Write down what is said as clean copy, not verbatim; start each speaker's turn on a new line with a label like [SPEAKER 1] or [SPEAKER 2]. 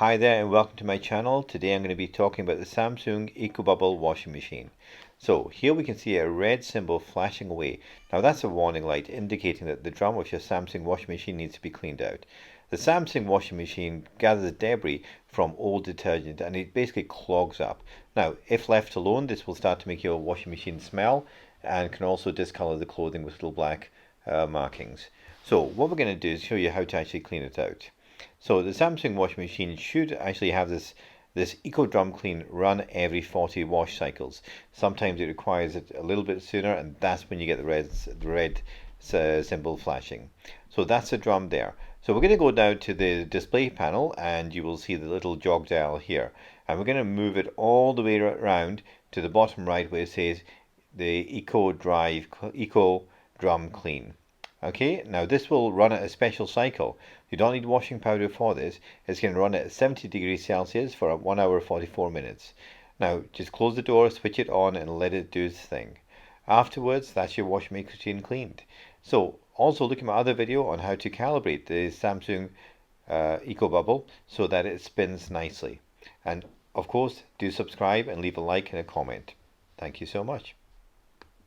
[SPEAKER 1] Hi there and welcome to my channel. Today I'm going to be talking about the Samsung Ecobubble washing machine. So here we can see a red symbol flashing away. Now that's a warning light indicating that the drum of your Samsung washing machine needs to be cleaned out. The Samsung washing machine gathers debris from old detergent and it basically clogs up. Now if left alone, this will start to make your washing machine smell and can also discolor the clothing with little black markings. So what we're going to do is show you how to actually clean it out. So the Samsung washing machine should actually have this Eco Drum Clean run every 40 wash cycles. Sometimes it requires it a little bit sooner, and that's when you get the red symbol flashing. So that's the drum there. So we're going to go down to the display panel, and you will see the little jog dial here. And we're going to move it all the way around to the bottom right where it says the Eco Drum Clean. Okay, now this will run at a special cycle. You don't need washing powder for this. It's going to run at 70 degrees Celsius for 1 hour 44 minutes. Now just close the door, switch it on and let it do its thing. Afterwards, that's your washing machine cleaned. So also look at my other video on how to calibrate the Samsung Ecobubble so that it spins nicely. And of course, do subscribe and leave a like and a comment. Thank you so much.